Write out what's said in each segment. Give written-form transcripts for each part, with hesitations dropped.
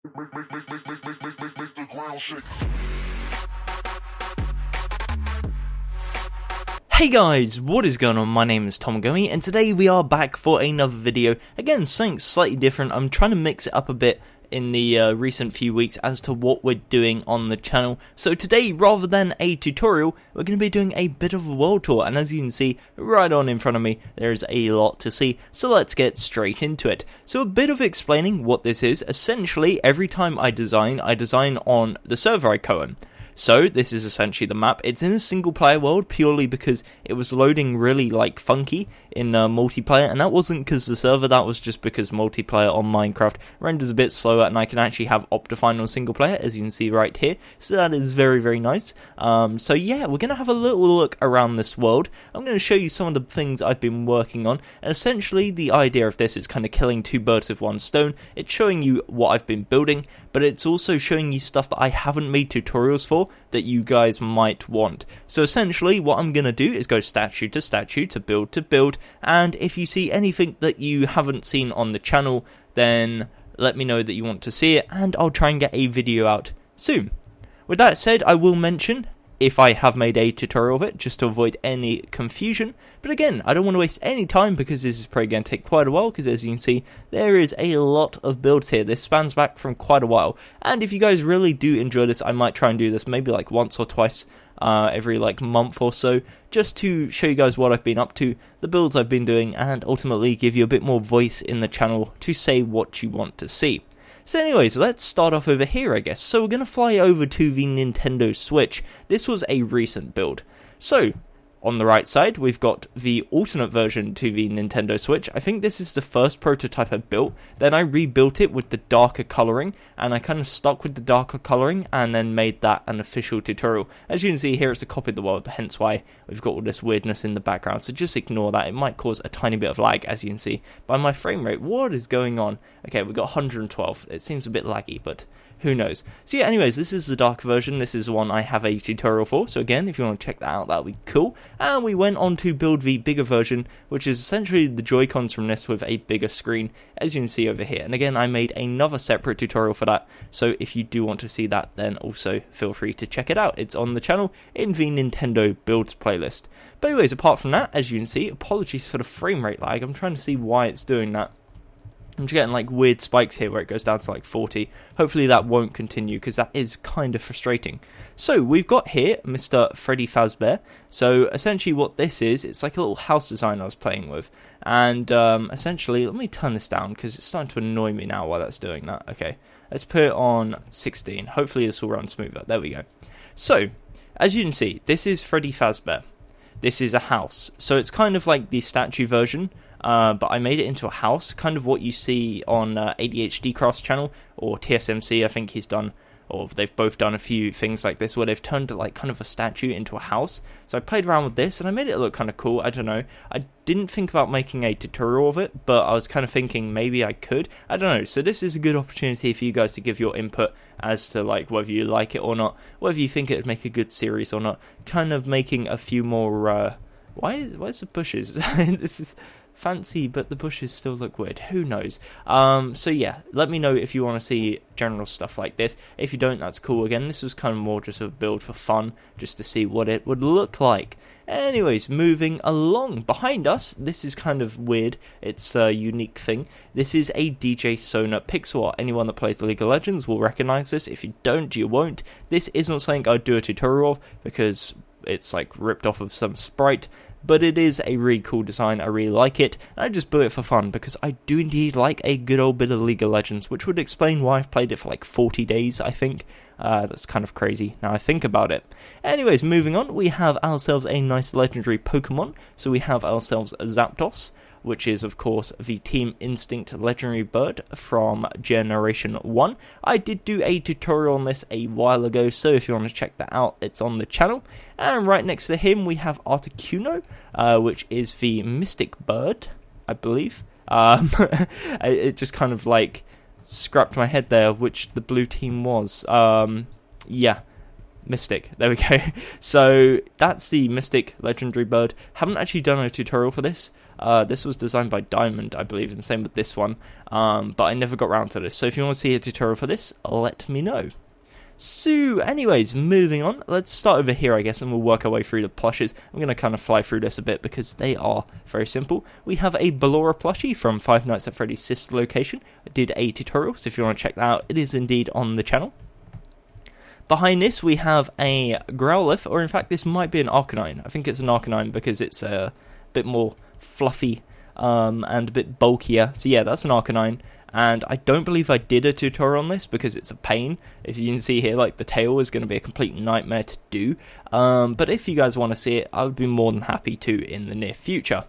Make the ground shake. Hey guys, what is going on? My name is Gummy, and today we are back for another video. Again, something slightly different. I'm trying to mix it up a bit in the recent few weeks as to what we're doing on the channel. So today, rather than a tutorial, we're going to be doing a bit of a world tour, and as you can see right on in front of me, there's a lot to see, so let's get straight into it. So a bit of explaining what this is. Essentially, every time I design on the server I co-own. So this is essentially the map. It's in a single player world purely because it was loading really funky in multiplayer, and that wasn't because the server, that was just because multiplayer on Minecraft renders a bit slower, and I can actually have Optifine on single player, as you can see right here, so that is very, very nice. So yeah, we're going to have a little look around this world. I'm going to show you some of the things I've been working on, and essentially the idea of this is kind of killing two birds with one stone. It's showing you what I've been building, but it's also showing you stuff that I haven't made tutorials for that you guys might want. So essentially what I'm going to do is go statue to statue to build, and if you see anything that you haven't seen on the channel, then let me know that you want to see it, and I'll try and get a video out soon. With that said, I will mention if I have made a tutorial of it, just to avoid any confusion. But again, I don't want to waste any time because this is probably going to take quite a while, because as you can see, there is a lot of builds here. This spans back from quite a while, and if you guys really do enjoy this, I might try and do this maybe once or twice every month or so, just to show you guys what I've been up to, the builds I've been doing, and ultimately give you a bit more voice in the channel to say what you want to see. So anyways, let's start off over here, I guess. So we're going to fly over to the Nintendo Switch. This was a recent build. So, on the right side, we've got the alternate version to the Nintendo Switch. I think this is the first prototype I built. Then I rebuilt it with the darker colouring, and I kind of stuck with the darker colouring, and then made that an official tutorial. As you can see here, it's a copy of the world, hence why we've got all this weirdness in the background. So just ignore that. It might cause a tiny bit of lag, as you can see by my frame rate. What is going on? Okay, we've got 112. It seems a bit laggy, but who knows? So yeah, anyways, this is the dark version. This is one I have a tutorial for. So again, if you want to check that out, that'll be cool. And we went on to build the bigger version, which is essentially the Joy-Cons from this with a bigger screen, as you can see over here. And again, I made another separate tutorial for that. So if you do want to see that, then also feel free to check it out. It's on the channel in the Nintendo Builds playlist. But anyways, apart from that, as you can see, apologies for the frame rate lag. I'm trying to see why it's doing that. I'm just getting weird spikes here where it goes down to 40. Hopefully that won't continue, because that is kind of frustrating. So we've got here Mr. Freddy Fazbear. So essentially what this is, it's like a little house design I was playing with. And essentially, let me turn this down because it's starting to annoy me now while that's doing that. Okay, let's put it on 16. Hopefully this will run smoother. There we go. So, as you can see, this is Freddy Fazbear. This is a house. So it's kind of like the statue version. But I made it into a house, kind of what you see on ADHD Craft's channel, or TSMC, I think he's done, or they've both done a few things like this, where they've turned kind of a statue into a house. So I played around with this, and I made it look kind of cool. I don't know, I didn't think about making a tutorial of it, but I was kind of thinking maybe I could. I don't know, so this is a good opportunity for you guys to give your input as to whether you like it or not, whether you think it would make a good series or not, kind of making a few more, why's the bushes? This is fancy, but the bushes still look weird. Who knows? So yeah, let me know if you want to see general stuff like this. If you don't, that's cool. Again, this was kind of more just a build for fun, just to see what it would look like. Anyways, moving along. Behind us, this is kind of weird. It's a unique thing. This is a DJ Sona pixel art. Anyone that plays League of Legends will recognize this. If you don't, you won't. This isn't something I'd do a tutorial of, because it's ripped off of some sprite. But it is a really cool design, I really like it, and I just built it for fun, because I do indeed like a good old bit of League of Legends, which would explain why I've played it for 40 days, I think. That's kind of crazy, now I think about it. Anyways, moving on, we have ourselves a nice legendary Pokémon. So we have ourselves Zapdos, which is, of course, the Team Instinct legendary bird from Generation 1. I did do a tutorial on this a while ago, so if you want to check that out, it's on the channel. And right next to him, we have Articuno, which is the Mystic bird, I believe. It just kind of scrapped my head there, which the blue team was. Yeah. Mystic, there we go. So that's the Mystic legendary bird. Haven't actually done a tutorial for this. This was designed by Diamond, I believe, and the same with this one. But I never got around to this. So if you want to see a tutorial for this, let me know. So, anyways, moving on. Let's start over here, I guess, and we'll work our way through the plushes. I'm going to kind of fly through this a bit because they are very simple. We have a Ballora plushie from Five Nights at Freddy's sister location. I did a tutorial, so if you want to check that out, it is indeed on the channel. Behind this, we have a Growlithe, or in fact, this might be an Arcanine. I think it's an Arcanine because it's a bit more fluffy and a bit bulkier. So yeah, that's an Arcanine. And I don't believe I did a tutorial on this because it's a pain. If you can see here, like the tail is going to be a complete nightmare to do. But if you guys want to see it, I would be more than happy to in the near future.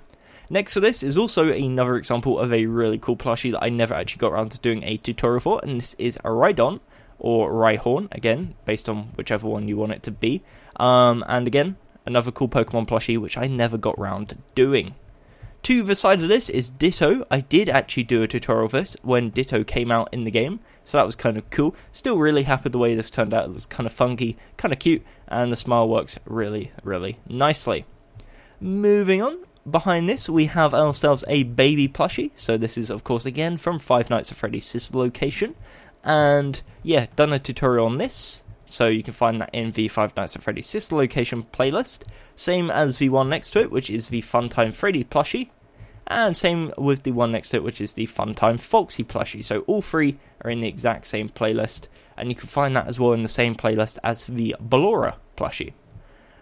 Next to this is also another example of a really cool plushie that I never actually got around to doing a tutorial for. And this is a Rhydon, or Rhyhorn, again, based on whichever one you want it to be. And again, another cool Pokemon plushie which I never got around to doing. To the side of this is Ditto. I did actually do a tutorial of this when Ditto came out in the game, so that was kind of cool. Still really happy with the way this turned out. It was kind of funky, kind of cute, and the smile works really, really nicely. Moving on, behind this we have ourselves a baby plushie. So this is, of course, again from Five Nights at Freddy's sister location. And yeah, done a tutorial on this. So you can find that in the Five Nights at Freddy's sister location playlist. Same as the one next to it, which is the Funtime Freddy plushie. And same with the one next to it, which is the Funtime Foxy plushie. So all three are in the exact same playlist. And you can find that as well in the same playlist as the Ballora plushie.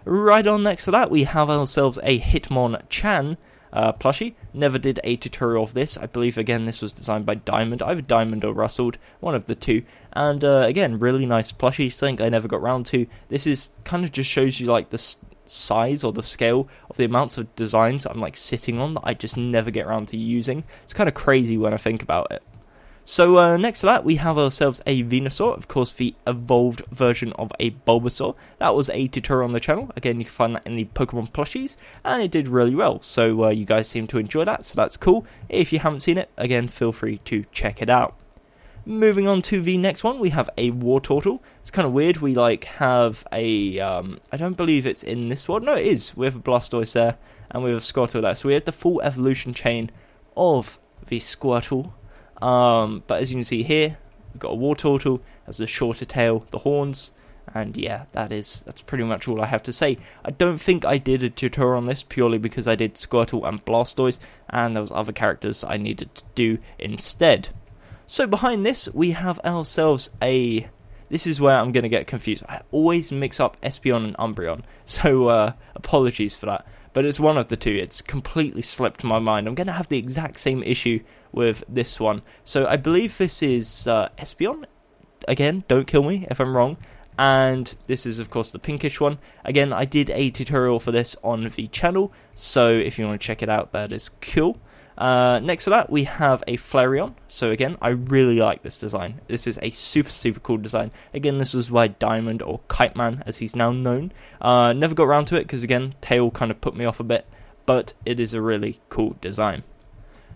Right on next to that, we have ourselves a Hitmonchan plushie. Never did a tutorial of this. I believe, again, this was designed by Diamond. Either Diamond or Rustled, one of the two. And again, really nice plushie, something I never got round to. This is kind of just shows you like the size or the scale of the amounts of designs I'm like sitting on that I just never get around to using. It's kind of crazy when I think about it. So next to that, we have ourselves a Venusaur, of course the evolved version of a Bulbasaur. That was a tutorial on the channel. Again, you can find that in the Pokemon plushies, and it did really well. So you guys seem to enjoy that, so that's cool. If you haven't seen it, again, feel free to check it out. Moving on to the next one, we have a Wartortle. It's kind of weird, we like have a, I don't believe it's in this one. No, it is. We have a Blastoise there, and we have a Squirtle there. So we have the full evolution chain of the Squirtle. But as you can see here, we've got a Wartortle, has the shorter tail, the horns, and yeah, that's pretty much all I have to say. I don't think I did a tutorial on this purely because I did Squirtle and Blastoise, and there was other characters I needed to do instead. So behind this, we have ourselves a... This is where I'm going to get confused. I always mix up Espeon and Umbreon, so apologies for that. But it's one of the two. It's completely slipped my mind. I'm going to have the exact same issue with this one. So I believe this is Espeon. Again, don't kill me if I'm wrong. And this is, of course, the pinkish one. Again, I did a tutorial for this on the channel, so if you want to check it out, that is cool. Next to that, we have a Flareon. So again, I really like this design. This is a super, super cool design. Again, this was by Diamond, or Kite Man, as he's now known. Never got around to it, because again, tail kind of put me off a bit, but it is a really cool design.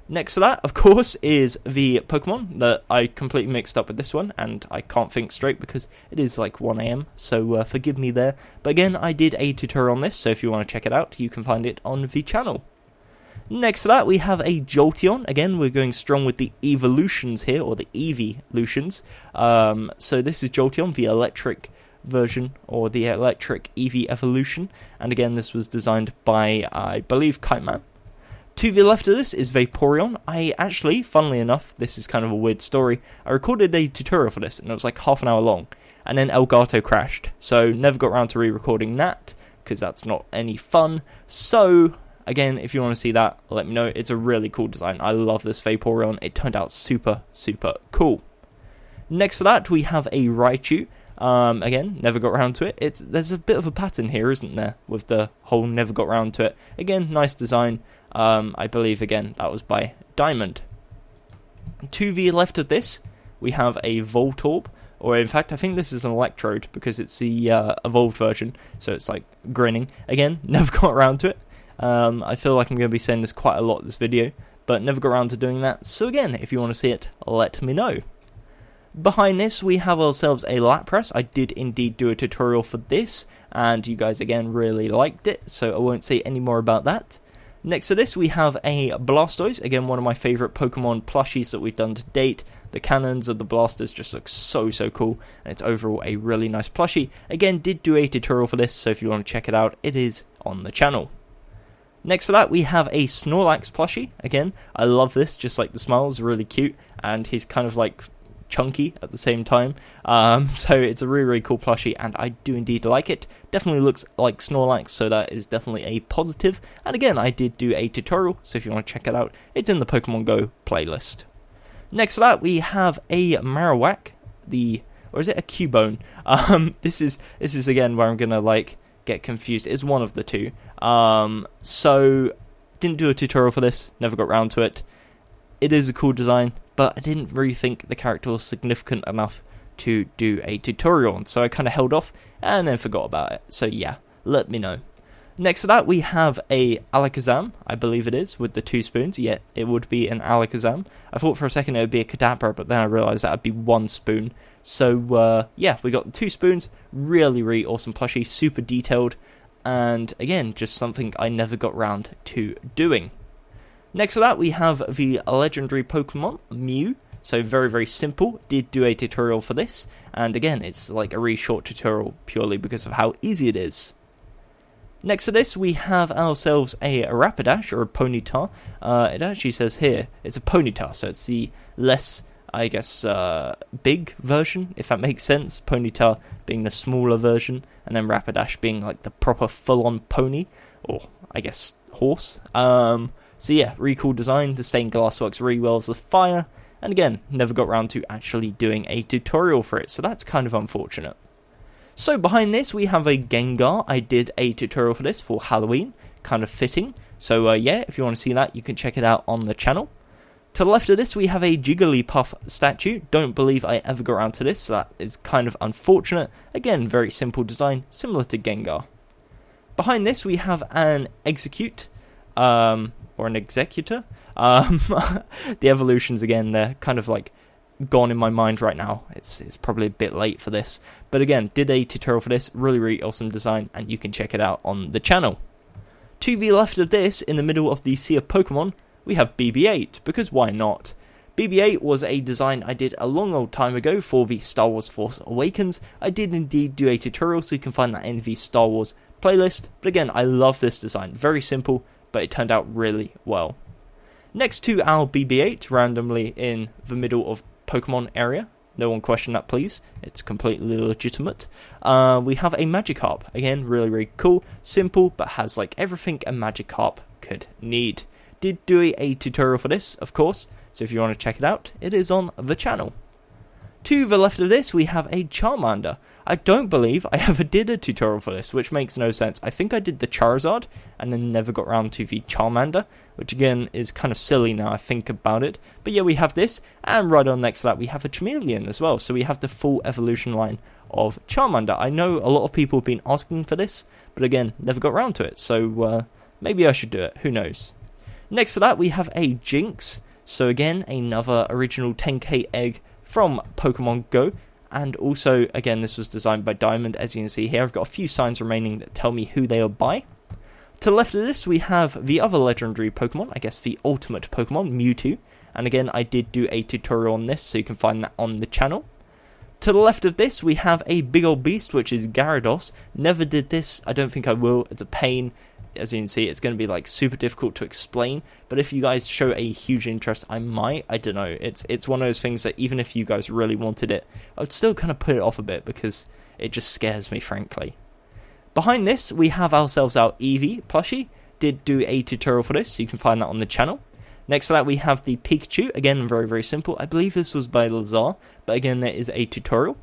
Next to that, of course, is the Pokemon that I completely mixed up with this one, and I can't think straight because it is like 1 AM, so forgive me there. But again, I did a tutorial on this, so if you want to check it out, you can find it on the channel. Next to that, we have a Jolteon. Again, we're going strong with the evolutions here, or the Eeveelutions. So this is Jolteon, the electric version, or the electric Eevee evolution. And again, this was designed by, I believe, Kite Man. To the left of this is Vaporeon. I actually, funnily enough, this is kind of a weird story, I recorded a tutorial for this, and it was like half an hour long. And then Elgato crashed. So never got around to re-recording that, because that's not any fun. So... Again, if you want to see that, let me know. It's a really cool design. I love this Vaporeon. It turned out super, super cool. Next to that, we have a Raichu. Again, never got around to it. There's a bit of a pattern here, isn't there? With the whole never got around to it. Again, nice design. I believe, again, that was by Diamond. To the left of this, we have a Voltorb. Or in fact, I think this is an Electrode, because it's the evolved version. So it's like grinning. Again, never got around to it. I feel like I'm going to be saying this quite a lot this video, but never got around to doing that, so again, if you want to see it, let me know. Behind this, we have ourselves a lat press. I did indeed do a tutorial for this, and you guys again really liked it, so I won't say any more about that. Next to this, we have a Blastoise, again one of my favourite Pokemon plushies that we've done to date. The cannons of the Blasters just look so cool, and it's overall a really nice plushie. Again, did do a tutorial for this, so if you want to check it out, it is on the channel. Next to that, we have a Snorlax plushie. Again, I love this, just like the smile is really cute, and he's kind of like chunky at the same time, so it's a really cool plushie, and I do indeed like it. Definitely looks like Snorlax, so that is definitely a positive. And again, I did do a tutorial, so if you want to check it out, it's in the Pokemon Go playlist. Next to that, we have a Marowak, or is it a Cubone? This is again where I'm gonna like get confused. It's one of the two. So didn't do a tutorial for this, never got round to it. It is a cool design, but I didn't really think the character was significant enough to do a tutorial on, so I kind of held off and then forgot about it. So yeah, let me know. Next to that, we have a Alakazam, I believe it is, with the 2 spoons. Yeah, it would be an Alakazam. I thought for a second it would be a Kadabra, but then I realised that would be 1 spoon. So yeah, we got the 2 spoons, really awesome plushie, super detailed, and again, just something I never got round to doing. Next to that, we have the legendary Pokemon, Mew. So very simple. Did do a tutorial for this, and again, it's like a really short tutorial purely because of how easy it is. Next to this, we have ourselves a Rapidash, or a Ponyta. It actually says here, it's a Ponyta, so it's the less, I guess, big version, if that makes sense. Ponyta being the smaller version, and then Rapidash being like the proper full-on pony, or I guess horse. So yeah, really cool design. The stained glass works really well as the fire, and again, never got around to actually doing a tutorial for it, so that's kind of unfortunate. So behind this, we have a Gengar. I did a tutorial for this for Halloween, kind of fitting. So yeah, if you want to see that, you can check it out on the channel. To the left of this, we have a Jigglypuff statue. Don't believe I ever got around to this, so that is kind of unfortunate. Again, very simple design, similar to Gengar. Behind this, we have an Execute, or an Executor. The evolutions, again, they're kind of like gone in my mind right now. It's probably a bit late for this, but again, did a tutorial for this. Really awesome design, and you can check it out on the channel. To the left of this, in the middle of the sea of Pokemon, we have BB-8, because why not? BB-8 was a design I did a long old time ago for the Star Wars Force Awakens. I did indeed do a tutorial, so you can find that in the Star Wars playlist. But again, I love this design. Very simple, but it turned out really well. Next to our BB-8, randomly in the middle of Pokemon area, no one question that please, it's completely legitimate, we have a Magikarp. Again, really cool, simple, but has like everything a Magikarp could need. Did do a tutorial for this, of course, so if you want to check it out, it is on the channel. To the left of this, we have a Charmander. I don't believe I ever did a tutorial for this, which makes no sense. I think I did the Charizard, and then never got around to the Charmander, which again is kind of silly now I think about it. But yeah, we have this, and right on next to that we have a Chameleon as well, so we have the full evolution line of Charmander. I know a lot of people have been asking for this, but again, never got around to it, so maybe I should do it, who knows. Next to that, we have a Jinx, so again, another original 10k egg from Pokemon Go, and also, again, this was designed by Diamond, as you can see here. I've got a few signs remaining that tell me who they are by. To the left of this, we have the other legendary Pokemon, I guess the ultimate Pokemon, Mewtwo, and again, I did do a tutorial on this, so you can find that on the channel. To the left of this, we have a big old beast, which is Gyarados. Never did this, I don't think I will, it's a pain. As you can see, it's going to be like super difficult to explain, but if you guys show a huge interest, I might. I don't know, it's one of those things that even if you guys really wanted it, I would still kind of put it off a bit because it just scares me, frankly. Behind this, we have ourselves our Eevee plushie. Did do a tutorial for this, so you can find that on the channel. Next to that, we have the Pikachu. Again, very simple. I believe this was by Lazar, but again, there is a tutorial.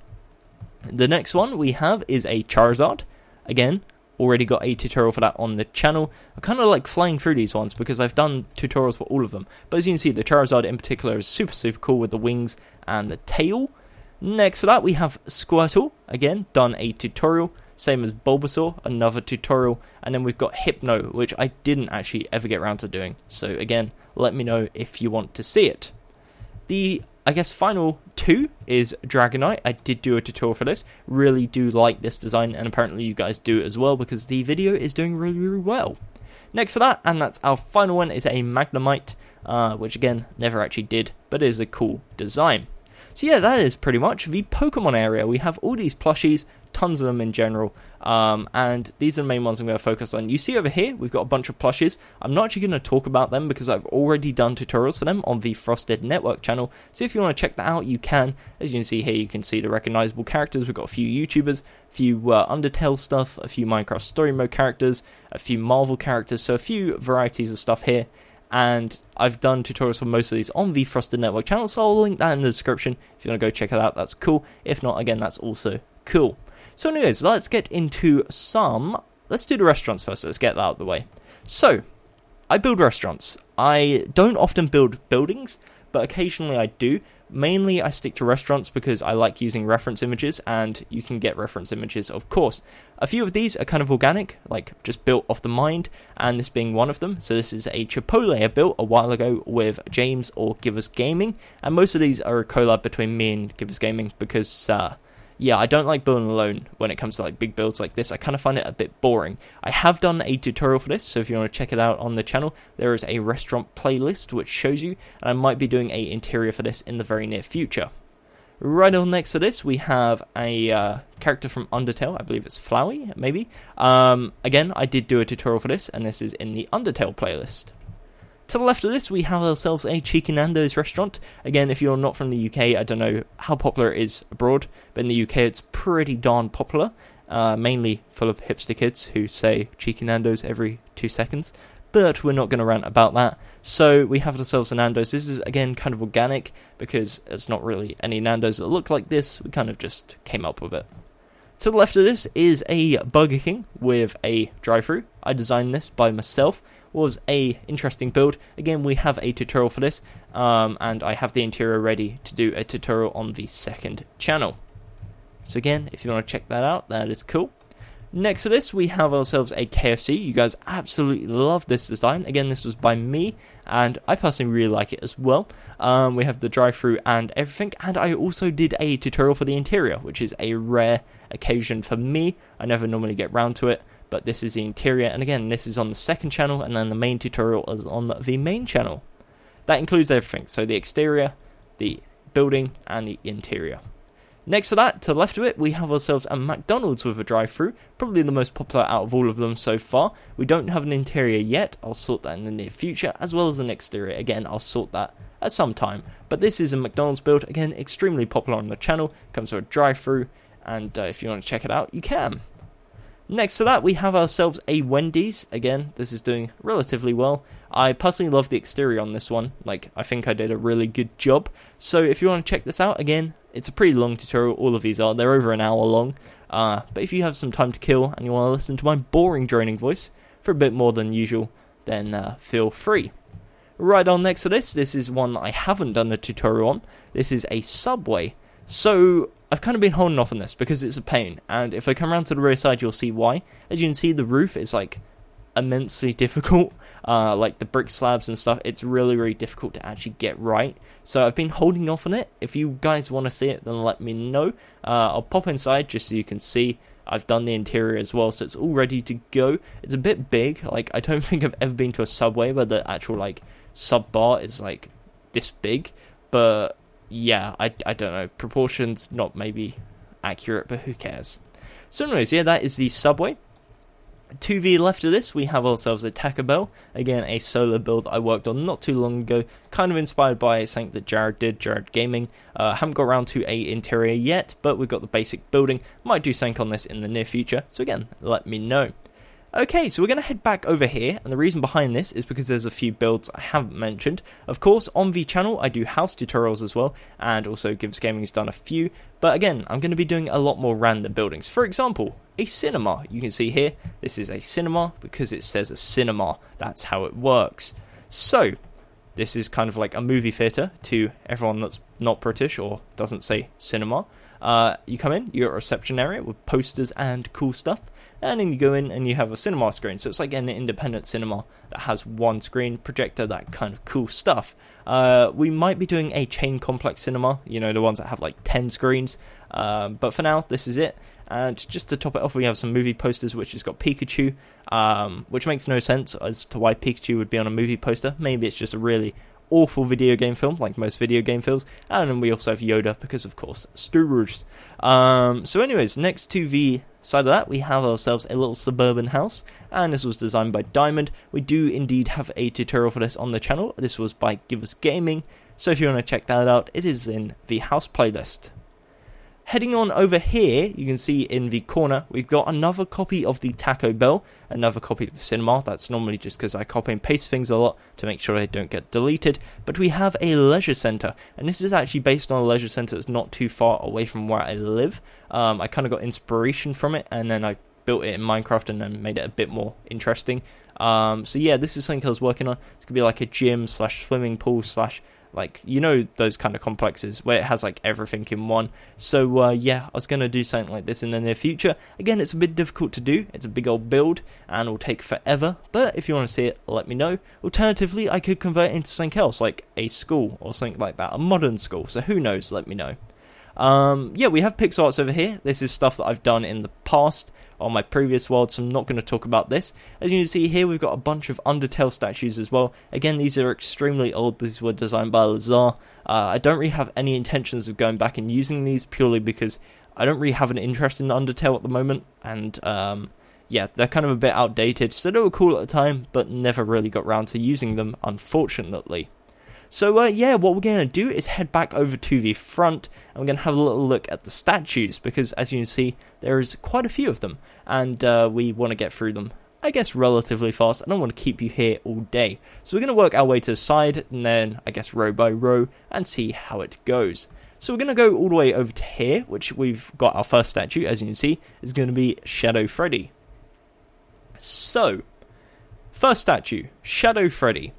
The next one we have is a Charizard. Again, already got a tutorial for that on the channel. I kind of like flying through these ones because I've done tutorials for all of them. But as you can see, the Charizard in particular is super cool with the wings and the tail. Next to that, we have Squirtle. Again, done a tutorial. Same as Bulbasaur, another tutorial. And then we've got Hypno, which I didn't actually ever get around to doing. So again, let me know if you want to see it. The I guess final two is Dragonite. I did do a tutorial for this. Really do like this design, and apparently you guys do as well because the video is doing really, really well. Next to that, and that's our final one, is a Magnemite, which again, never actually did, but is a cool design. So yeah, that is pretty much the Pokemon area. We have all these plushies, tons of them in general, and these are the main ones I'm going to focus on. You see over here, we've got a bunch of plushies. I'm not actually going to talk about them because I've already done tutorials for them on the Frosted Network channel, so if you want to check that out, you can. As you can see here, you can see the recognizable characters. We've got a few YouTubers, a few Undertale stuff, a few Minecraft Story Mode characters, a few Marvel characters, so a few varieties of stuff here. And I've done tutorials for most of these on the Frosted Network channel, so I'll link that in the description. If you want to go check it out, that's cool. If not, again, that's also cool. So anyways, let's get into let's do the restaurants first. Let's get that out of the way. So, I build restaurants. I don't often build buildings, but occasionally I do. Mainly I stick to restaurants because I like using reference images, and you can get reference images, of course. A few of these are kind of organic, like just built off the mind, and this being one of them. So this is a Chipotle I built a while ago with James or Give Us Gaming, and most of these are a collab between me and Give Us Gaming because, yeah, I don't like building alone when it comes to like big builds like this. I kind of find it a bit boring. I have done a tutorial for this, so if you want to check it out on the channel, there is a restaurant playlist which shows you, and I might be doing a interior for this in the very near future. Right on next to this, we have a character from Undertale. I believe it's Flowey, maybe. Again, I did do a tutorial for this, and this is in the Undertale playlist. To the left of this, we have ourselves a Cheeky Nando's restaurant. Again, if you're not from the UK, I don't know how popular it is abroad, but in the UK it's pretty darn popular, mainly full of hipster kids who say Cheeky Nando's every 2 seconds, but we're not going to rant about that. So we have ourselves a Nando's. This is, again, kind of organic, because there's not really any Nando's that look like this. We kind of just came up with it. To the left of this is a Burger King with a drive-thru. I designed this by myself. Was a interesting build. Again, we have a tutorial for this, and I have the interior ready to do a tutorial on the second channel. So again, if you want to check that out, that is cool. Next to this, we have ourselves a KFC. You guys absolutely love this design. Again, this was by me, and I personally really like it as well. We have the drive-thru and everything, and I also did a tutorial for the interior, which is a rare occasion for me. I never normally get round to it, but this is the interior, and again, this is on the second channel, and then the main tutorial is on the main channel. That includes everything, so the exterior, the building, and the interior. Next to that, to the left of it, we have ourselves a McDonald's with a drive-thru, probably the most popular out of all of them so far. We don't have an interior yet. I'll sort that in the near future, as well as an exterior. Again, I'll sort that at some time. But this is a McDonald's build, again, extremely popular on the channel. Comes with a drive-thru, and if you want to check it out, you can. Next to that, we have ourselves a Wendy's. Again, this is doing relatively well. I personally love the exterior on this one. Like, I think I did a really good job. So if you want to check this out, again, it's a pretty long tutorial. All of these are. They're over an hour long. But if you have some time to kill and you want to listen to my boring droning voice for a bit more than usual, then feel free. Right on next to this is one that I haven't done a tutorial on. This is a Subway. So I've kind of been holding off on this because it's a pain, and if I come around to the rear side, you'll see why. As you can see, the roof is like immensely difficult, like the brick slabs and stuff. It's really, really difficult to actually get right. So I've been holding off on it. If you guys want to see it, then let me know. I'll pop inside just so you can see. I've done the interior as well, so it's all ready to go. It's a bit big. Like, I don't think I've ever been to a Subway where the actual like sub bar is like this big, but yeah, I don't know, proportions not maybe accurate, but who cares. So anyways, yeah, that is the Subway. To the left of this, we have ourselves a Taco Bell. Again, a solo build I worked on not too long ago, kind of inspired by something that Jared did, Jared Gaming. Haven't got around to a interior yet, but we've got the basic building. Might do something on this in the near future, so again, let me know. Okay, so we're going to head back over here, and the reason behind this is because there's a few builds I haven't mentioned. Of course, on the channel, I do house tutorials as well, and also Gives Gaming's done a few, but again, I'm going to be doing a lot more random buildings. For example, a cinema. You can see here, this is a cinema because it says a cinema. That's how it works. So, this is kind of like a movie theatre to everyone that's not British or doesn't say cinema. You come in, you got a reception area with posters and cool stuff, and then you go in and you have a cinema screen. So it's like an independent cinema that has one screen, projector, that kind of cool stuff. We might be doing a chain complex cinema, you know, the ones that have like 10 screens, but for now, this is it. And just to top it off, we have some movie posters, which has got Pikachu, which makes no sense as to why Pikachu would be on a movie poster. Maybe it's just a really awful video game film, like most video game films. And then we also have Yoda, because of course, Star Wars. So anyways, next to the side of that, we have ourselves a little suburban house, and this was designed by Diamond. We do indeed have a tutorial for this on the channel. This was by Give Us Gaming, so if you want to check that out, it is in the house playlist. Heading on over here, you can see in the corner, we've got another copy of the Taco Bell, another copy of the cinema. That's normally just because I copy and paste things a lot to make sure they don't get deleted. But we have a leisure centre, and this is actually based on a leisure centre that's not too far away from where I live. I kind of got inspiration from it, and then I built it in Minecraft and then made it a bit more interesting. So yeah, this is something I was working on. It's going to be like a gym / swimming pool / like, you know, those kind of complexes where it has like everything in one. So yeah, I was going to do something like this in the near future. Again, it's a bit difficult to do. It's a big old build and will take forever. But if you want to see it, let me know. Alternatively, I could convert it into something else, like a school or something like that, a modern school. So who knows, let me know. Yeah, we have pixel arts over here. This is stuff that I've done in the past on my previous world, so I'm not going to talk about this. As you can see here, we've got a bunch of Undertale statues as well. Again, these are extremely old. These were designed by Lazar. I don't really have any intentions of going back and using these, purely because I don't really have an interest in Undertale at the moment, and yeah, they're kind of a bit outdated. So they were cool at the time, but never really got around to using them, unfortunately. So yeah, what we're going to do is head back over to the front, and we're going to have a little look at the statues, because as you can see, there is quite a few of them, and we want to get through them, I guess, relatively fast. I don't want to keep you here all day. So we're going to work our way to the side, and then, I guess, row by row, and see how it goes. So we're going to go all the way over to here, which we've got our first statue, as you can see, is going to be Shadow Freddy. So, first statue, Shadow Freddy.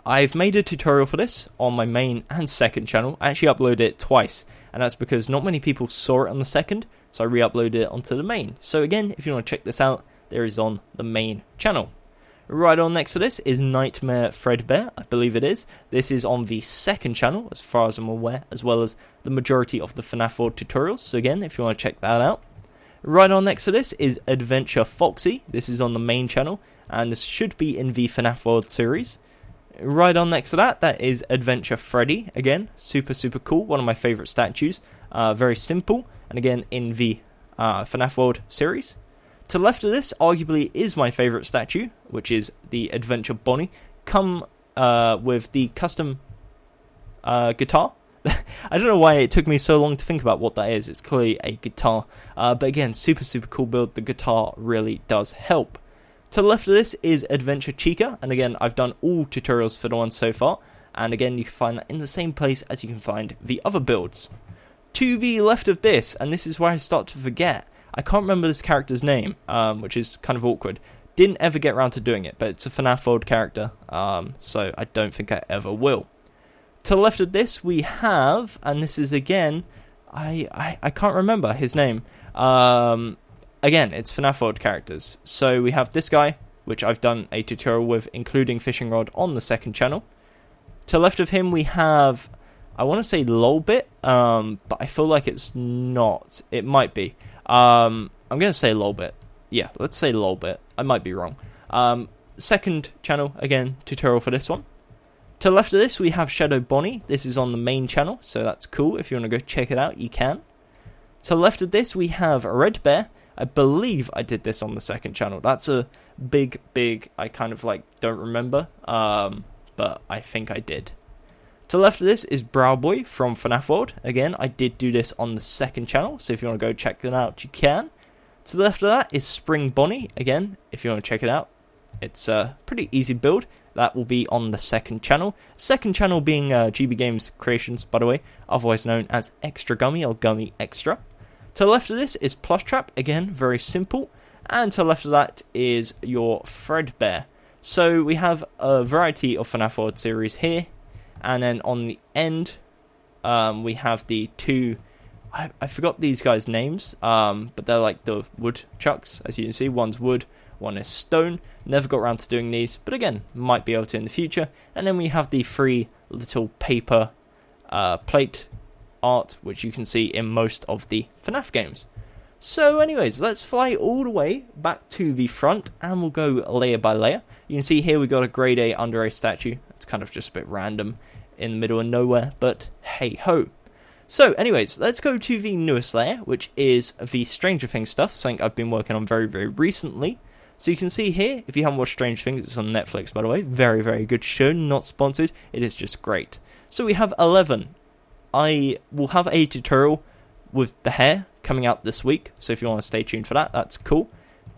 I've made a tutorial for this on my main and second channel. I actually uploaded it twice, and that's because not many people saw it on the second, so I re-uploaded it onto the main. So again, if you want to check this out, there is on the main channel. Right on next to this is Nightmare Fredbear, I believe it is. This is on the second channel, as far as I'm aware, as well as the majority of the FNAF World tutorials. So again, if you want to check that out. Right on next to this is Adventure Foxy. This is on the main channel, and this should be in the FNAF World series. Right on next to that, that is Adventure Freddy. Again, super cool. One of my favourite statues. Very simple. And again, in the FNAF World series. To the left of this, arguably, is my favourite statue, which is the Adventure Bonnie. Come with the custom guitar. I don't know why it took me so long to think about what that is. It's clearly a guitar. But again, super cool build. The guitar really does help. To the left of this is Adventure Chica, and again, I've done all tutorials for the one so far, and again, you can find that in the same place as you can find the other builds. To the left of this, and this is where I start to forget, I can't remember this character's name, which is kind of awkward. Didn't ever get around to doing it, but it's a FNAF World character, so I don't think I ever will. To the left of this, we have, and this is again, I can't remember his name, again, it's FNAF World characters. So we have this guy, which I've done a tutorial with, including Fishing Rod, on the second channel. To the left of him, we have, I want to say Lolbit, but I feel like it's not. It might be. I'm going to say Lolbit. Yeah, let's say Lolbit. I might be wrong. Second channel, again, tutorial for this one. To the left of this, we have Shadow Bonnie. This is on the main channel, so that's cool. If you want to go check it out, you can. To the left of this, we have Red Bear. I believe I did this on the second channel. That's a big, I kind of like don't remember, but I think I did. To the left of this is Browboy from FNAF World. Again, I did do this on the second channel, so if you want to go check that out, you can. To the left of that is Spring Bonnie. Again, if you want to check it out, it's a pretty easy build. That will be on the second channel. Second channel being GB Games Creations, by the way, otherwise known as Extra Gummy or Gummy Extra. To the left of this is Plush Trap, again, very simple. And to the left of that is your Fredbear. So we have a variety of FNAF World series here. And then on the end, we have the two I forgot these guys' names, but they're like the woodchucks, as you can see. One's wood, one is stone. Never got around to doing these, but again, might be able to in the future. And then we have the free little paper plate art, which you can see in most of the FNAF games. So anyways, let's fly all the way back to the front, and we'll go layer by layer. You can see here we got a grade A under A statue. It's kind of just a bit random in the middle of nowhere, but hey ho. So anyways, let's go to the newest layer, which is the Stranger Things stuff, something I've been working on very, very recently. So you can see here, if you haven't watched Stranger Things, it's on Netflix, by the way. Very, very good show, not sponsored. It is just great. So we have 11. I will have a tutorial with the hair coming out this week, so if you want to stay tuned for that, that's cool.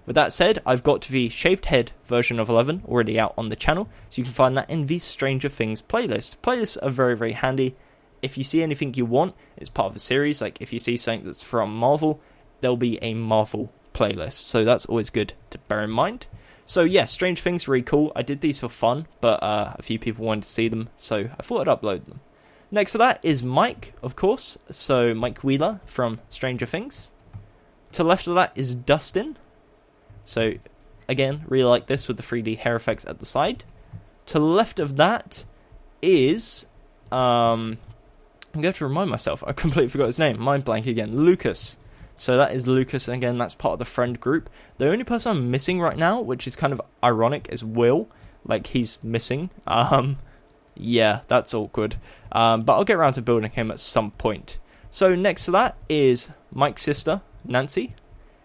With that said, I've got the shaved head version of 11 already out on the channel, so you can find that in the Stranger Things playlist. Playlists are very, very handy. If you see anything you want, it's part of a series. Like if you see something that's from Marvel, there'll be a Marvel playlist, so that's always good to bear in mind. So yeah, Stranger Things are really cool. I did these for fun, but a few people wanted to see them, so I thought I'd upload them. Next to that is Mike, of course, so Mike Wheeler from Stranger Things. To the left of that is Dustin. So again, really like this with the 3D hair effects at the side. To the left of that is I'm going to remind myself, I completely forgot his name, mind blank again, Lucas. So that is Lucas, and again, that's part of the friend group. The only person I'm missing right now, which is kind of ironic, is Will. Like, he's missing. Yeah, that's awkward. But I'll get around to building him at some point. So next to that is Mike's sister, Nancy.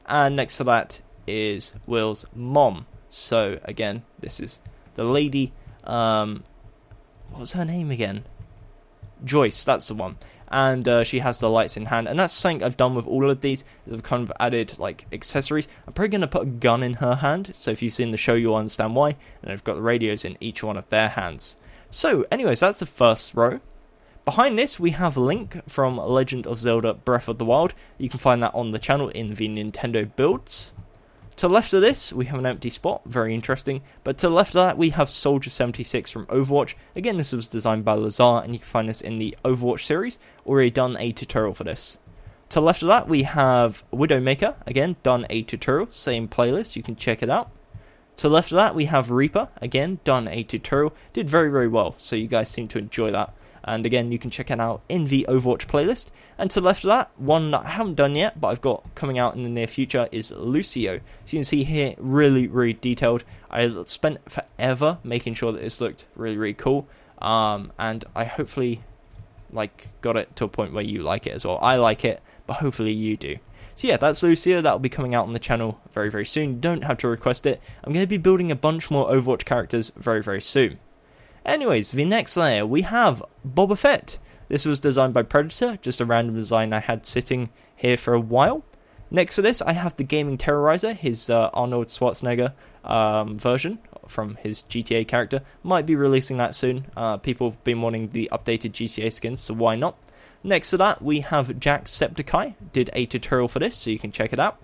And next to that is Will's mom. So, again, this is the lady, what was her name again? Joyce, that's the one. And she has the lights in hand, and that's something I've done with all of these, is I've kind of added like accessories. I'm probably going to put a gun in her hand, so if you've seen the show you'll understand why, and I've got the radios in each one of their hands. So anyways, that's the first row. Behind this we have Link from Legend of Zelda Breath of the Wild. You can find that on the channel in the Nintendo builds. To the left of this, we have an empty spot, very interesting, but to the left of that, we have Soldier 76 from Overwatch. Again, this was designed by Lazar, and you can find this in the Overwatch series, already done a tutorial for this. To the left of that, we have Widowmaker, again, done a tutorial, same playlist, you can check it out. To the left of that, we have Reaper, again, done a tutorial, did very, very well, so you guys seem to enjoy that. And again, you can check it out in the Overwatch playlist. And to the left of that, one that I haven't done yet, but I've got coming out in the near future, is Lucio. So you can see here, really, really detailed. I spent forever making sure that this looked really, really cool. And I hopefully got it to a point where you like it as well. I like it, but hopefully you do. So yeah, that's Lucio. That'll be coming out on the channel very, very soon. You don't have to request it. I'm going to be building a bunch more Overwatch characters very, very soon. Anyways, the next layer, we have Boba Fett. This was designed by Predator, just a random design I had sitting here for a while. Next to this, I have the Gaming Terrorizer, his Arnold Schwarzenegger version from his GTA character. Might be releasing that soon. People have been wanting the updated GTA skins, so why not? Next to that, we have Jacksepticeye. Did a tutorial for this, so you can check it out.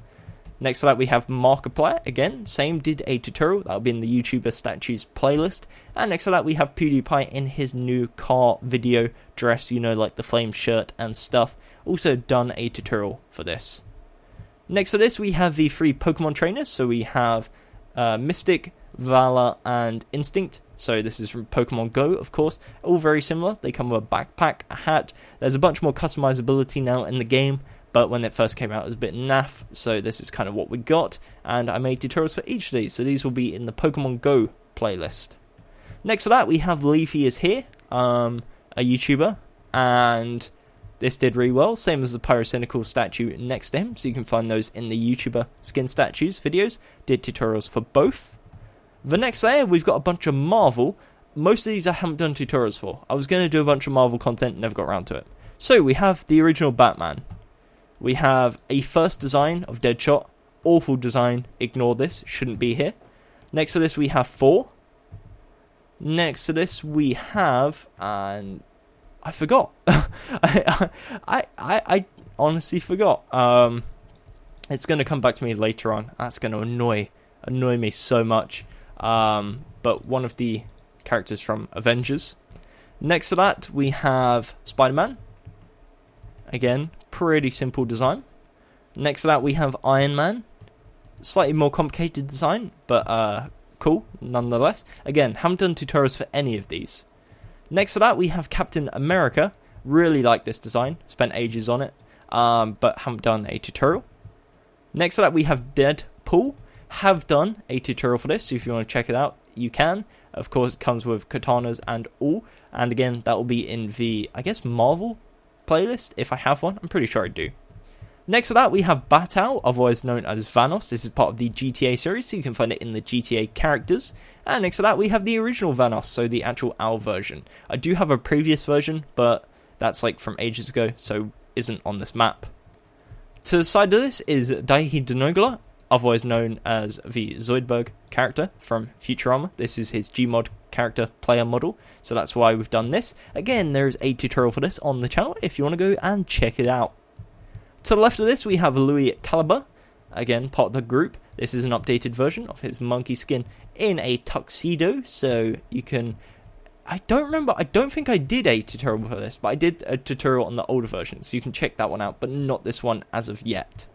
Next to that, we have Markiplier, again, same, did a tutorial, that'll be in the YouTuber statues playlist. And next to that, we have PewDiePie in his new car video dress, you know, like the flame shirt and stuff. Also done a tutorial for this. Next to this, we have the 3 Pokemon trainers, so we have Mystic, Valor, and Instinct. So this is from Pokemon Go, of course, all very similar. They come with a backpack, a hat. There's a bunch more customizability now in the game. But when it first came out, it was a bit naff, so this is kind of what we got. And I made tutorials for each of these, so these will be in the Pokemon Go playlist. Next to that, we have Leafy is here, a YouTuber, and this did really well, same as the Pyrocynical statue next to him, so you can find those in the YouTuber skin statues videos. Did tutorials for both. The next layer, we've got a bunch of Marvel. Most of these I haven't done tutorials for. I was going to do a bunch of Marvel content, never got around to it. So we have the original Batman. We have a first design of Deadshot. Awful design. Ignore this. Shouldn't be here. Next to this, we have 4. Next to this, we have... and I forgot. I honestly forgot. It's going to come back to me later on. That's going to annoy me so much. But one of the characters from Avengers. Next to that, we have Spider-Man. Again, pretty simple design. Next to that we have Iron Man. Slightly more complicated design, but cool nonetheless. Again, haven't done tutorials for any of these. Next to that we have Captain America. Really like this design, spent ages on it, but haven't done a tutorial. Next to that we have Deadpool. Have done a tutorial for this, so if you want to check it out, you can. Of course, it comes with katanas and all, and again, that will be in the, I guess, Marvel playlist, if I have one. I'm pretty sure I do. Next to that, we have Batal, otherwise known as Vanos. This is part of the GTA series, so you can find it in the GTA characters. And next to that, we have the original Vanos, so the actual OWL version. I do have a previous version, but that's like from ages ago, so isn't on this map. To the side of this is Daihi Denogula, otherwise known as the Zoidberg character from Futurama. This is his Gmod character player model, so that's why we've done this. Again, there is a tutorial for this on the channel if you want to go and check it out. To the left of this, we have Louis Caliber, again, part of the group. This is an updated version of his monkey skin in a tuxedo, so you can... I don't think I did a tutorial for this, but I did a tutorial on the older version, so you can check that one out, but not this one as of yet.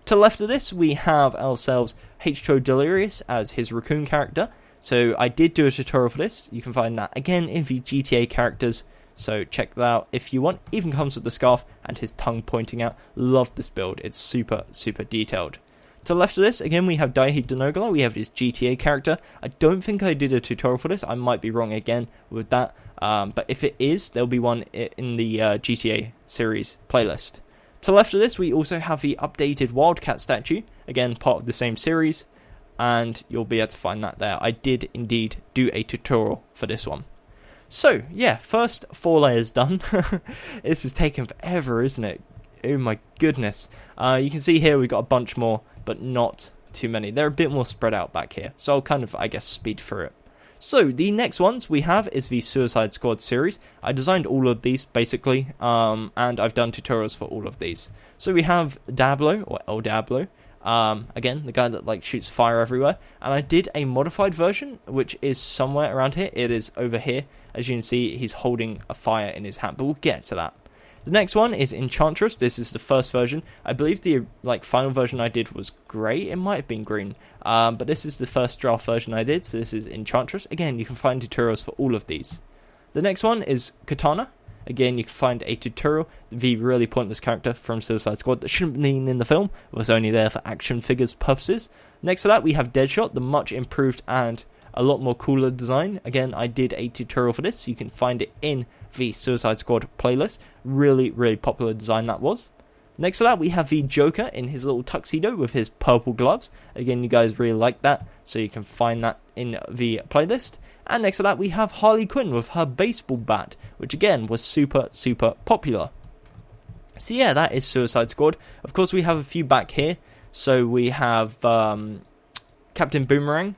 To the left of this, we have ourselves H2O Delirious as his raccoon character. So I did do a tutorial for this. You can find that again in the GTA characters. So check that out if you want. Even comes with the scarf and his tongue pointing out. Love this build. It's super, super detailed. To the left of this, again, we have Daihi Denogula. We have his GTA character. I don't think I did a tutorial for this. I might be wrong again with that. But if it is, there'll be one in the GTA series playlist. To the left of this, we also have the updated Wildcat statue, again, part of the same series, and you'll be able to find that there. I did indeed do a tutorial for this one. So, yeah, first 4 layers done. This is taking forever, isn't it? Oh my goodness. You can see here we've got a bunch more, but not too many. They're a bit more spread out back here, so I'll kind of, I guess, speed through it. So, the next ones we have is the Suicide Squad series. I designed all of these, basically, and I've done tutorials for all of these. So we have Diablo, or El Diablo, again, the guy that, like, shoots fire everywhere, and I did a modified version, which is somewhere around here. It is over here. As you can see, he's holding a fire in his hand, but we'll get to that. The next one is Enchantress. This is the first version. I believe the final version I did was grey. It might have been green. But this is the first draft version I did. So this is Enchantress. Again, you can find tutorials for all of these. The next one is Katana. Again, you can find a tutorial. The really pointless character from Suicide Squad that shouldn't have been in the film. Was only there for action figures purposes. Next to that, we have Deadshot, the much improved and a lot more cooler design. Again, I did a tutorial for this, so you can find it in the Suicide Squad playlist. Really, really popular design that was. Next to that, we have the Joker in his little tuxedo with his purple gloves. Again, you guys really like that, so you can find that in the playlist. And next to that, we have Harley Quinn with her baseball bat, which again was super, super popular. So yeah, that is Suicide Squad. Of course, we have a few back here. So we have Captain Boomerang,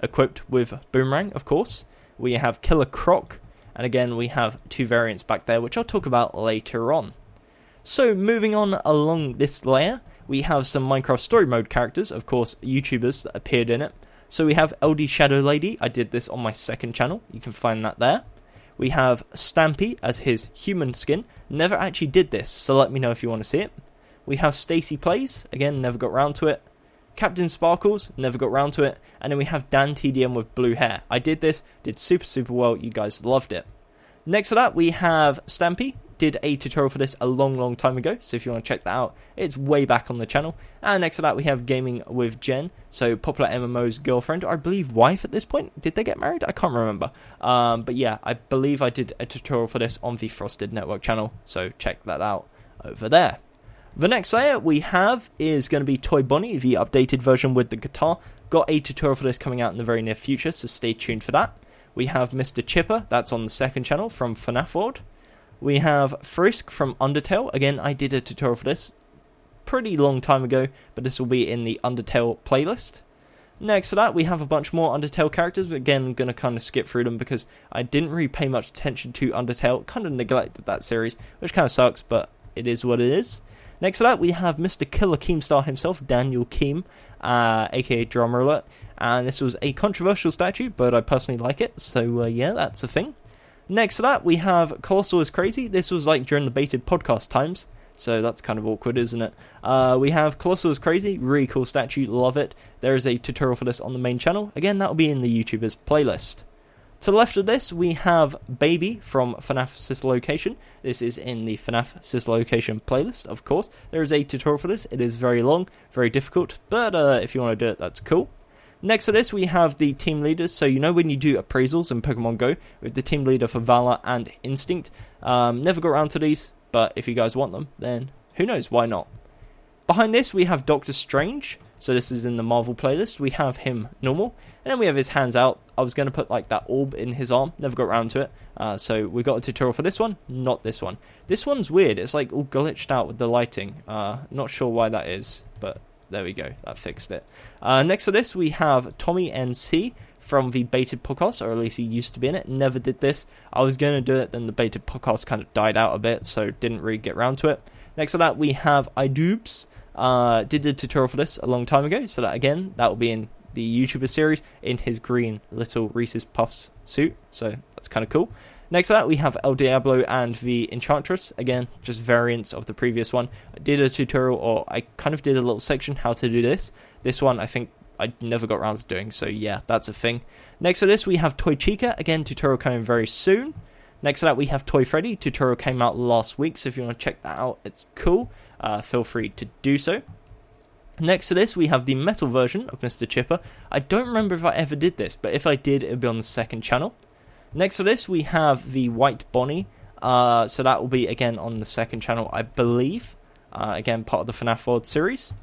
equipped with Boomerang, of course. We have Killer Croc, and again, we have 2 variants back there, which I'll talk about later on. So, moving on along this layer, we have some Minecraft Story Mode characters, of course, YouTubers that appeared in it. So we have LD Shadow Lady. I did this on my second channel. You can find that there. We have Stampy as his human skin. Never actually did this, so let me know if you want to see it. We have Stacy Plays. Again, never got round to it. Captain Sparkles, never got round to it. And then we have Dan TDM with blue hair. I did this, did super, super well. You guys loved it. Next to that, we have Stampy. Did a tutorial for this a long, long time ago, so if you want to check that out, it's way back on the channel. And next to that, we have Gaming with Jen, so popular MMO's girlfriend, or I believe wife at this point. Did they get married? I can't remember. But yeah, I believe I did a tutorial for this on the Frosted Network channel, so check that out over there. The next layer we have is going to be Toy Bonnie, the updated version with the guitar. Got a tutorial for this coming out in the very near future, so stay tuned for that. We have Mr. Chipper, that's on the second channel from FNAF World. We have Frisk from Undertale. Again, I did a tutorial for this pretty long time ago, but this will be in the Undertale playlist. Next to that, we have a bunch more Undertale characters. But again, I'm going to kind of skip through them because I didn't really pay much attention to Undertale. Kind of neglected that series, which kind of sucks, but it is what it is. Next to that, we have Mr. Killer Keemstar himself, Daniel Keem, aka Drummer Alert. And this was a controversial statue, but I personally like it, so yeah, that's a thing. Next to that, we have Colossal is Crazy. This was like during the baited podcast times, so that's kind of awkward, isn't it? We have Colossal is Crazy, really cool statue, love it. There is a tutorial for this on the main channel. Again, that will be in the YouTubers playlist. To the left of this, we have Baby from FNAF Sister Location. This is in the FNAF Sister Location playlist, of course. There is a tutorial for this. It is very long, very difficult, but if you want to do it, that's cool. Next to this, we have the team leaders. So you know when you do appraisals in Pokemon Go, with the team leader for Valor and Instinct. Never got around to these, but if you guys want them, then who knows, why not? Behind this, we have Doctor Strange. So this is in the Marvel playlist. We have him normal, and then we have his hands out. I was going to put like that orb in his arm, never got around to it. So we got a tutorial for this one, not this one. This one's weird. It's like all glitched out with the lighting. Not sure why that is, but there we go. That fixed it. Next to this, we have Tommy NC from the Baited podcast, or at least he used to be in it. Never did this. I was going to do it, then the Baited podcast kind of died out a bit, so didn't really get around to it. Next to that, we have iDoobs. Did a tutorial for this a long time ago, so that again, that will be in the YouTuber series in his green little Reese's Puffs suit, so that's kind of cool. Next to that, we have El Diablo and the Enchantress, again, just variants of the previous one. I did a tutorial, or I kind of did a little section how to do this. This one, I think I never got around to doing, so yeah, that's a thing. Next to this, we have Toy Chica, again, tutorial coming very soon. Next to that, we have Toy Freddy, tutorial came out last week, so if you want to check that out, it's cool. Feel free to do so. Next to this, we have the metal version of Mr. Chipper. I don't remember if I ever did this, but if I did, it would be on the second channel. Next to this, we have the White Bonnie. So that will be, again, on the second channel, I believe. Again, part of the FNAF World series.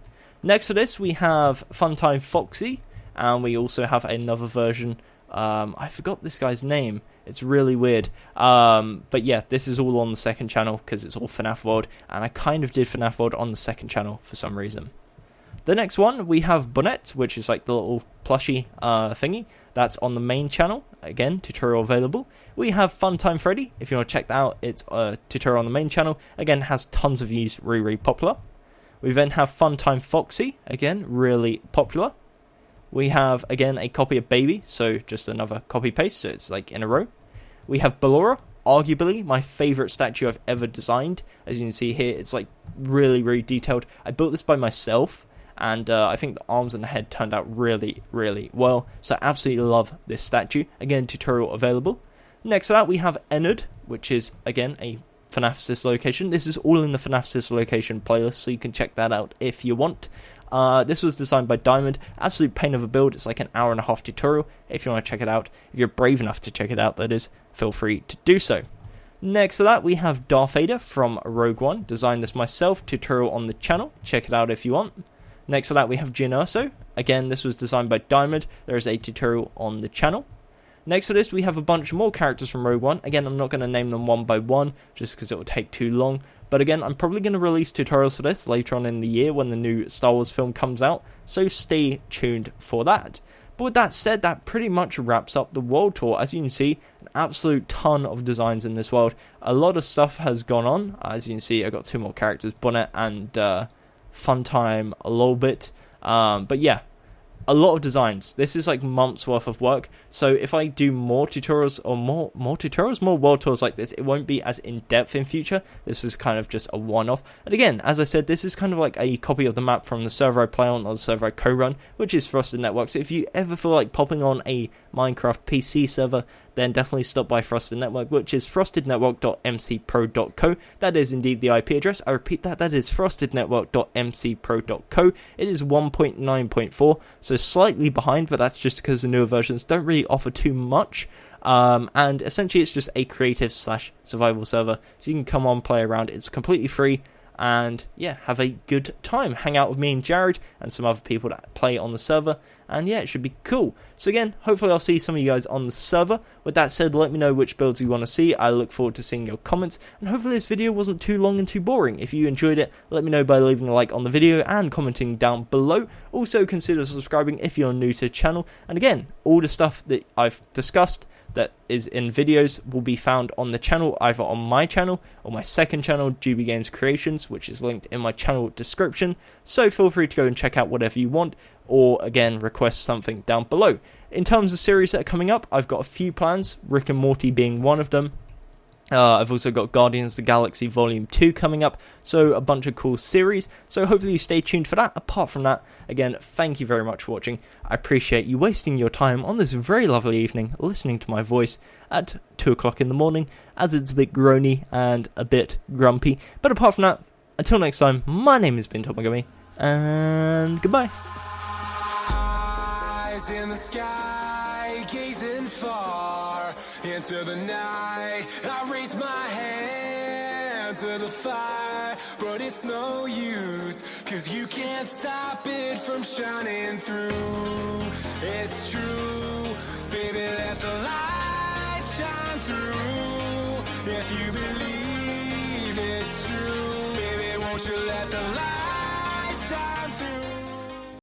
Next to this, we have Funtime Foxy. And we also have another version. I forgot this guy's name. It's really weird. But yeah, this is all on the second channel because it's all FNAF World. And I kind of did FNAF World on the second channel for some reason. The next one, we have Bonnet, which is like the little plushie thingy. That's on the main channel. Again, tutorial available. We have Funtime Freddy. If you want to check that out, it's a tutorial on the main channel. Again, has tons of views, really popular. We then have Funtime Foxy. Again, really popular. We have, again, a copy of Baby. So just another copy-paste. So it's like in a row. We have Ballora. Arguably my favourite statue I've ever designed. As you can see here, it's like really, really detailed. I built this by myself. And I think the arms and the head turned out really, really well. So I absolutely love this statue. Again, tutorial available. Next to that, we have Ennard, which is, again, a FNAF Sister Location. This is all in the FNAF Sister Location playlist, so you can check that out if you want. This was designed by Diamond. Absolute pain of a build. It's like an hour-and-a-half tutorial. If you want to check it out, if you're brave enough to check it out, that is, feel free to do so. Next to that, we have Darth Vader from Rogue One. Designed this myself. Tutorial on the channel. Check it out if you want. Next to that, we have Jyn Erso. Again, this was designed by Diamond. There is a tutorial on the channel. Next to this, we have a bunch more characters from Rogue One. Again, I'm not going to name them one by one, just because it will take too long. But again, I'm probably going to release tutorials for this later on in the year when the new Star Wars film comes out. So stay tuned for that. But with that said, that pretty much wraps up the world tour. As you can see, an absolute ton of designs in this world. A lot of stuff has gone on. As you can see, I got two more characters, Bonnet and Funtime a little bit, but yeah, a lot of designs. This is like months worth of work, so if I do more tutorials or more world tours like this, it won't be as in-depth in future. This is kind of just a one-off, and again, as I said, this is kind of like a copy of the map from the server I play on, or the server I co-run, which is Frosted Network. So if you ever feel like popping on a Minecraft PC server, then definitely stop by Frosted Network, which is frostednetwork.mcpro.co. That is indeed the IP address. I repeat that is frostednetwork.mcpro.co. It is 1.9.4, so slightly behind, but that's just because the newer versions don't really offer too much. And essentially it's just a creative / survival server, so you can come on, play around. It's completely free. And yeah, have a good time. Hang out with me and Jared and some other people that play on the server. And yeah, it should be cool. So again, hopefully I'll see some of you guys on the server. With that said, let me know which builds you want to see. I look forward to seeing your comments. And hopefully this video wasn't too long and too boring. If you enjoyed it, let me know by leaving a like on the video and commenting down below. Also consider subscribing if you're new to the channel. And again, all the stuff that I've discussed that is in videos will be found on the channel, either on my channel or my second channel, GB Games Creations, which is linked in my channel description. So feel free to go and check out whatever you want, or again, request something down below. In terms of series that are coming up, I've got a few plans, Rick and Morty being one of them. I've also got Guardians of the Galaxy Volume 2 coming up, so a bunch of cool series, so hopefully you stay tuned for that. Apart from that, again, thank you very much for watching. I appreciate you wasting your time on this very lovely evening listening to my voice at 2 o'clock in the morning, as it's a bit groany and a bit grumpy. But apart from that, until next time, my name has been Gummy, and goodbye. Eyes in the sky, gazing far into the night. I raise my hand to the fire, but it's no use, 'cause you can't stop it from shining through. It's true, baby, let the light shine through. If you believe it's true, baby, won't you let the light